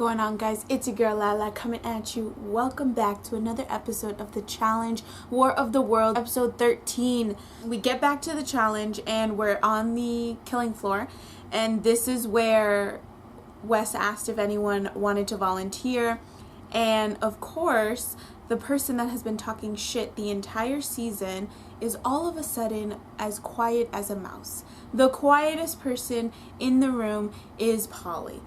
going on, guys? It's your girl Lala coming at you. Welcome back to another episode of the challenge War of the World, episode 13. We get back to the challenge and we're on the killing floor, and this is where Wes asked if anyone wanted to volunteer, and of course the person that has been talking shit the entire season is all of a sudden as quiet as a mouse. The quietest person in the room is Polly.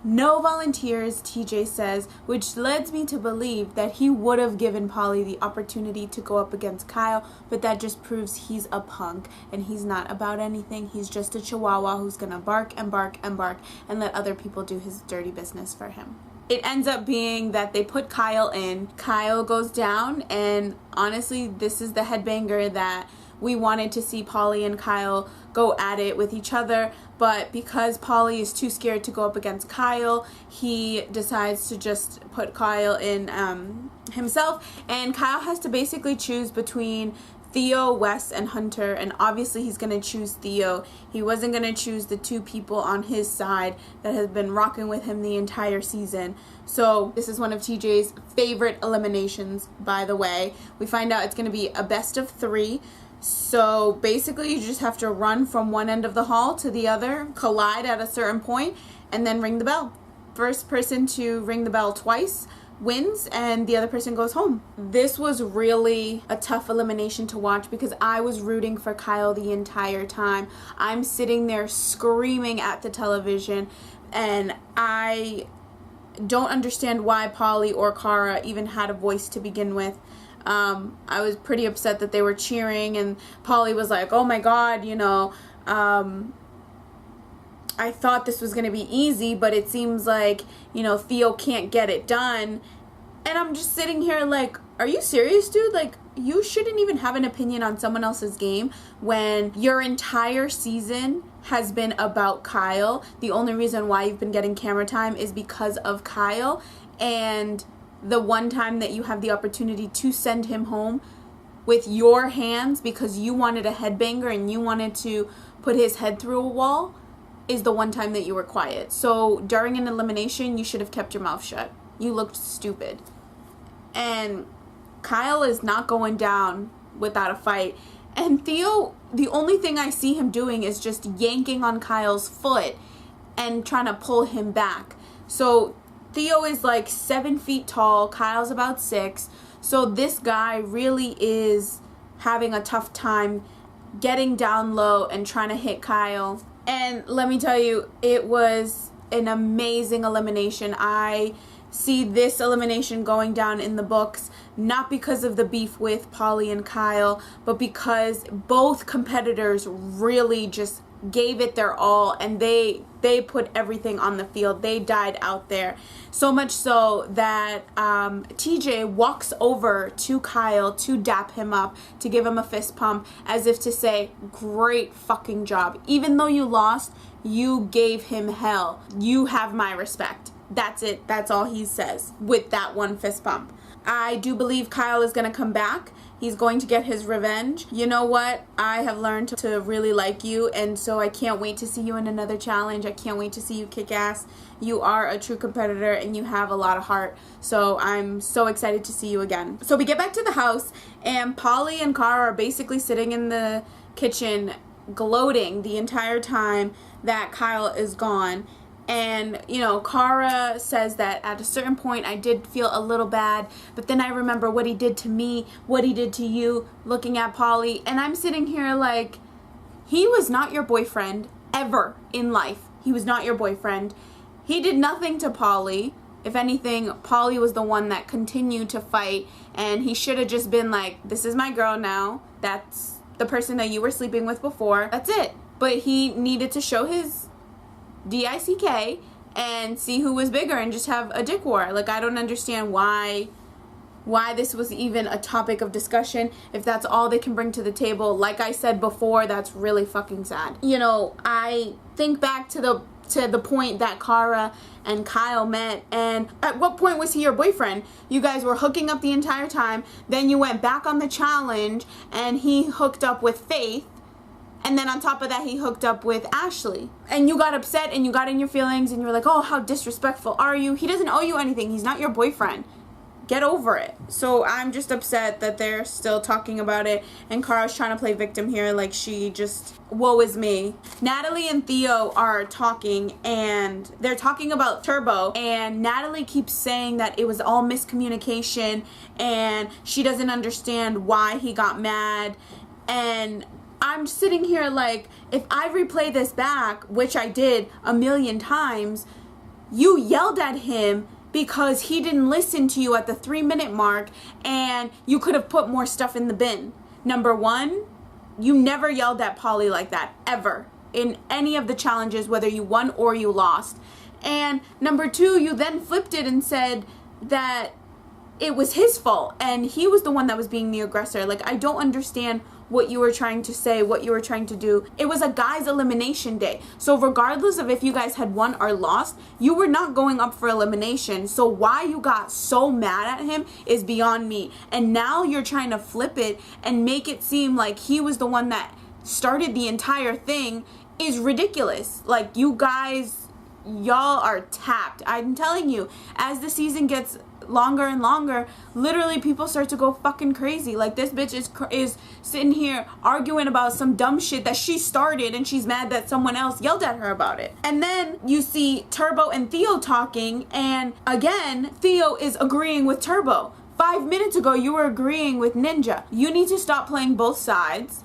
No volunteers, TJ says, which leads me to believe that he would have given Polly the opportunity to go up against Kyle, but that just proves he's a punk and he's not about anything. He's just a chihuahua who's gonna bark and bark and bark and let other people do his dirty business for him. It ends up being that they put Kyle in. Kyle goes down, and honestly, this is the headbanger that we wanted to see Polly and Kyle go at it with each other, but because Polly is too scared to go up against Kyle, he decides to just put Kyle in himself, and Kyle has to basically choose between Theo, Wes, and Hunter, and obviously he's going to choose Theo. He wasn't going to choose the two people on his side that have been rocking with him the entire season. So this is one of TJ's favorite eliminations, by the way. We find out it's going to be a best of 3. So basically you just have to run from one end of the hall to the other, collide at a certain point, and then ring the bell. First person to ring the bell twice wins, and the other person goes home. This was really a tough elimination to watch because I was rooting for Kyle the entire time. I'm sitting there screaming at the television, and I don't understand why Polly or Cara even had a voice to begin with. I was pretty upset that they were cheering, and Polly was like, oh my god, you know, I thought this was going to be easy, but it seems like, you know, Theo can't get it done. And I'm just sitting here like, are you serious, dude? Like, you shouldn't even have an opinion on someone else's game when your entire season has been about Kyle. The only reason why you've been getting camera time is because of Kyle, and the one time that you have the opportunity to send him home with your hands because you wanted a headbanger and you wanted to put his head through a wall is the one time that you were quiet. So during an elimination, you should have kept your mouth shut. You looked stupid. And Kyle is not going down without a fight. And Theo, the only thing I see him doing is just yanking on Kyle's foot and trying to pull him back. So Theo is like 7 feet tall. Kyle's about 6. So this guy really is having a tough time getting down low and trying to hit Kyle. And let me tell you, it was an amazing elimination. I see this elimination going down in the books, not because of the beef with Polly and Kyle, but because both competitors really just gave it their all, and they put everything on the field. They died out there. So much so that TJ walks over to Kyle to dap him up, to give him a fist pump, as if to say, great fucking job. Even though you lost, you gave him hell. You have my respect. That's it. That's all he says with that one fist pump. I do believe Kyle is going to come back. He's going to get his revenge. You know what? I have learned to really like you, and so I can't wait to see you in another challenge. I can't wait to see you kick ass. You are a true competitor, and you have a lot of heart, so I'm so excited to see you again. So we get back to the house, and Polly and Cara are basically sitting in the kitchen gloating the entire time that Kyle is gone. And, you know, Cara says that at a certain point I did feel a little bad, but then I remember what he did to me, what he did to you, looking at Polly, and I'm sitting here like, he was not your boyfriend ever in life. He was not your boyfriend. He did nothing to Polly. If anything, Polly was the one that continued to fight, and he should have just been like, this is my girl now. That's the person that you were sleeping with before. That's it. But he needed to show his DICK and see who was bigger and just have a dick war. Like, I don't understand why this was even a topic of discussion. If that's all they can bring to the table, like I said before, that's really fucking sad. You know, I think back to the point that Cara and Kyle met, and at what point was he your boyfriend? You guys were hooking up the entire time, then you went back on the challenge and he hooked up with Faith, And then on top of that, he hooked up with Ashley. And you got upset and you got in your feelings and you were like, oh, how disrespectful are you? He doesn't owe you anything. He's not your boyfriend. Get over it. So I'm just upset that they're still talking about it, and Kara's trying to play victim here, like she just, woe is me. Natalie and Theo are talking, and they're talking about Turbo, and Natalie keeps saying that it was all miscommunication and she doesn't understand why he got mad. And I'm sitting here like, if I replay this back, which I did a million times, you yelled at him because he didn't listen to you at the 3-minute mark, and you could have put more stuff in the bin. Number one, you never yelled at Polly like that, ever, in any of the challenges, whether you won or you lost. And number two, you then flipped it and said that it was his fault, and he was the one that was being the aggressor. Like, I don't understand what you were trying to say, what you were trying to do. It was a guy's elimination day. So regardless of if you guys had won or lost, you were not going up for elimination. So why you got so mad at him is beyond me. And now you're trying to flip it and make it seem like he was the one that started the entire thing is ridiculous. Like, you guys, y'all are tapped. I'm telling you, as the season gets longer and longer, literally people start to go fucking crazy. Like, this bitch is sitting here arguing about some dumb shit that she started, and she's mad that someone else yelled at her about it. And then you see Turbo and Theo talking, and again, Theo is agreeing with Turbo. 5 minutes ago, you were agreeing with Ninja. You need to stop playing both sides.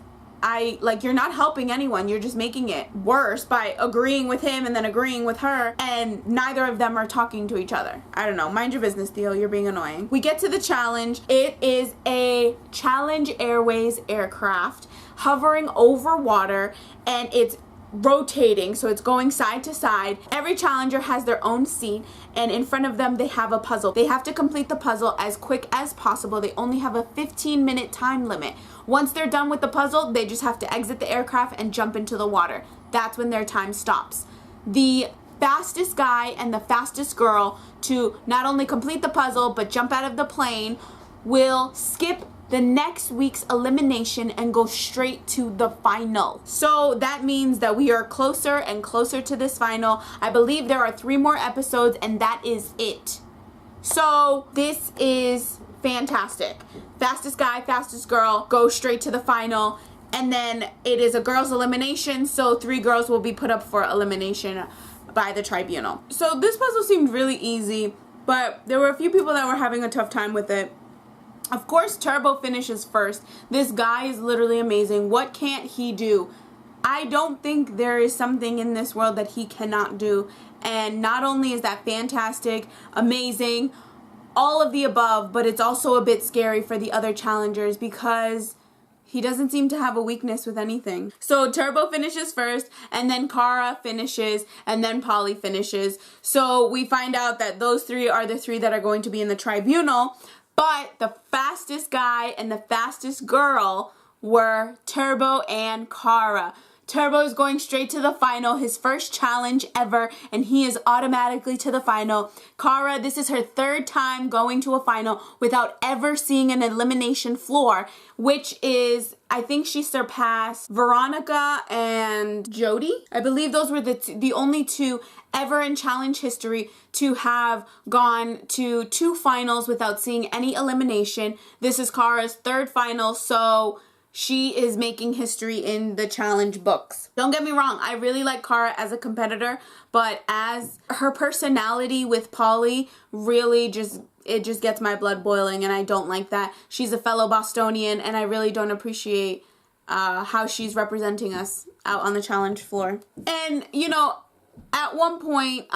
You're not helping anyone. You're just making it worse by agreeing with him and then agreeing with her, and neither of them are talking to each other. I don't know. Mind your business, Theo. You're being annoying. We get to the challenge. It is a Challenge Airways aircraft hovering over water, and it's rotating, so it's going side to side. Every challenger has their own seat, and in front of them they have a puzzle. They have to complete the puzzle as quick as possible. They only have a 15-minute time limit. Once they're done with the puzzle, they just have to exit the aircraft and jump into the water. That's when their time stops. The fastest guy and the fastest girl to not only complete the puzzle but jump out of the plane will skip the next week's elimination and go straight to the final. So that means that we are closer and closer to this final. I believe there are 3 more episodes, and that is it. So this is fantastic. Fastest guy, fastest girl, go straight to the final. And then it is a girls' elimination, so 3 girls will be put up for elimination by the tribunal. So this puzzle seemed really easy, but there were a few people that were having a tough time with it. Of course, Turbo finishes first. This guy is literally amazing. What can't he do? I don't think there is something in this world that he cannot do. And not only is that fantastic, amazing, all of the above, but it's also a bit scary for the other challengers because he doesn't seem to have a weakness with anything. So Turbo finishes first, and then Kara finishes, and then Polly finishes. So we find out that those 3 are the 3 that are going to be in the tribunal. But the fastest guy and the fastest girl were Turbo and Kara. Turbo is going straight to the final, his first challenge ever, and he is automatically to the final. Kara, this is her 3rd time going to a final without ever seeing an elimination floor, which is, I think she surpassed Veronica and Jody. I believe those were the only 2 ever in challenge history to have gone to 2 finals without seeing any elimination. This is Kara's 3rd final, so she is making history in the challenge books. Don't get me wrong, I really like Kara as a competitor, but as her personality with Polly really just gets my blood boiling, and I don't like that. She's a fellow Bostonian, and I really don't appreciate how she's representing us out on the challenge floor. And, you know, at one point,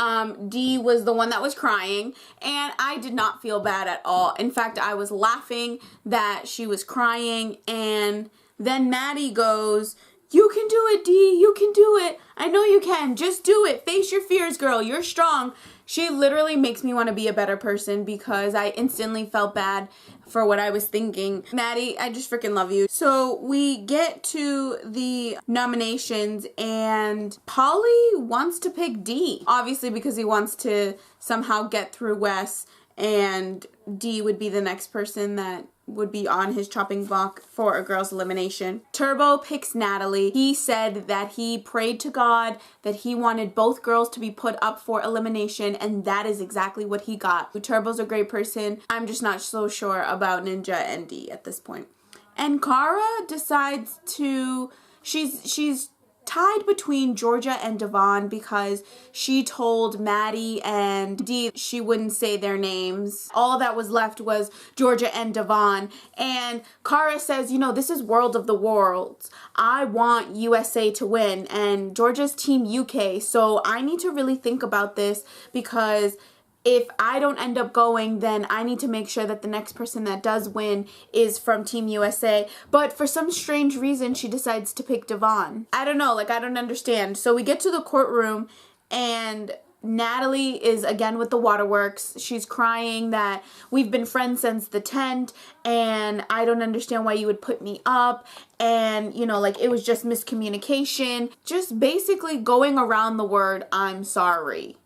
Dee was the one that was crying, and I did not feel bad at all. In fact, I was laughing that she was crying, and then Maddie goes, "You can do it, Dee, you can do it. I know you can. Just do it. Face your fears, girl. You're strong." She literally makes me want to be a better person because I instantly felt bad for what I was thinking. Maddie, I just freaking love you. So we get to the nominations, and Polly wants to pick Dee. Obviously because he wants to somehow get through Wes, and Dee would be the next person that would be on his chopping block for a girl's elimination. Turbo picks Natalie. He said that he prayed to God that he wanted both girls to be put up for elimination, and that is exactly what he got. Turbo's a great person. I'm just not so sure about Ninja and D at this point. And Cara decides to, she's tied between Georgia and Devon because she told Maddie and Dee she wouldn't say their names. All that was left was Georgia and Devon. And Cara says, you know, this is World of the Worlds. I want USA to win. And Georgia's Team UK. So I need to really think about this because if I don't end up going, then I need to make sure that the next person that does win is from Team USA. But for some strange reason, she decides to pick Devon. I don't know, like, I don't understand. So we get to the courtroom, and Natalie is again with the waterworks. She's crying that we've been friends since the tent, and I don't understand why you would put me up. And, you know, like, it was just miscommunication. Just basically going around the word, I'm sorry,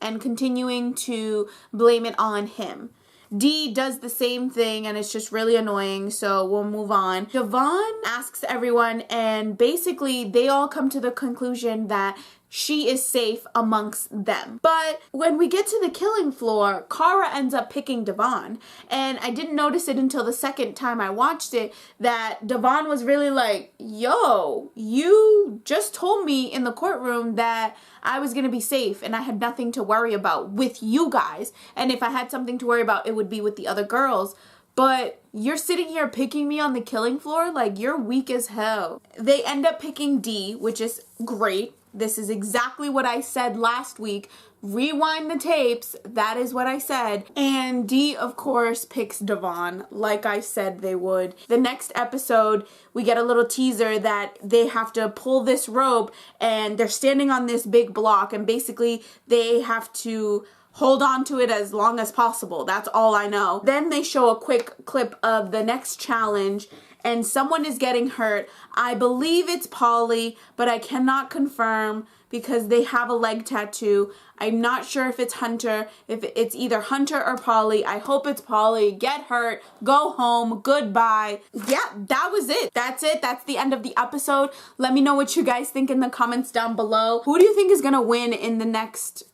and continuing to blame it on him. Dee does the same thing, and it's just really annoying, so we'll move on. Devon asks everyone, and basically they all come to the conclusion that she is safe amongst them. But when we get to the killing floor, Cara ends up picking Devon. And I didn't notice it until the second time I watched it that Devon was really like, yo, you just told me in the courtroom that I was going to be safe and I had nothing to worry about with you guys. And if I had something to worry about, it would be with the other girls. But you're sitting here picking me on the killing floor? Like, you're weak as hell. They end up picking Dee, which is great. This is exactly what I said last week. Rewind the tapes. That is what I said. And Dee, of course, picks Devon, like I said they would. The next episode, we get a little teaser that they have to pull this rope, and they're standing on this big block, and basically they have to hold on to it as long as possible. That's all I know. Then they show a quick clip of the next challenge, and someone is getting hurt. I believe it's Polly, but I cannot confirm because they have a leg tattoo. I'm not sure if it's Hunter, if it's either Hunter or Polly. I hope it's Polly. Get hurt, go home, goodbye. Yeah, that was it. That's it. That's the end of the episode. Let me know what you guys think in the comments down below. Who do you think is gonna win in the next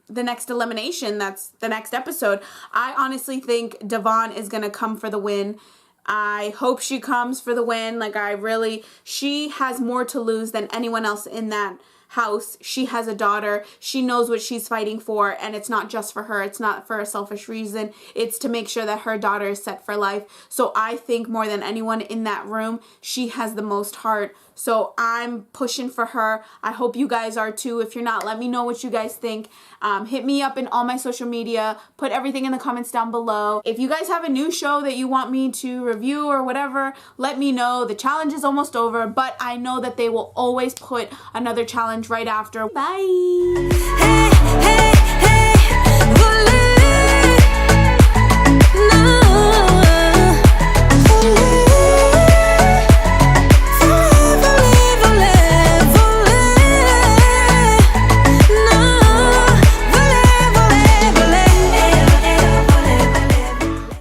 elimination? That's the next episode. I honestly think Devon is gonna come for the win. I hope she comes for the win. Like, she has more to lose than anyone else in that house. She has a daughter. She knows what she's fighting for, and it's not just for her. It's not for a selfish reason. It's to make sure that her daughter is set for life. So I think more than anyone in that room, she has the most heart. So I'm pushing for her. I hope you guys are too. If you're not, let me know what you guys think. Hit me up in all my social media. Put everything in the comments down below. If you guys have a new show that you want me to review or whatever, let me know. The challenge is almost over, but I know that they will always put another challenge right after. Bye! Hey, hey.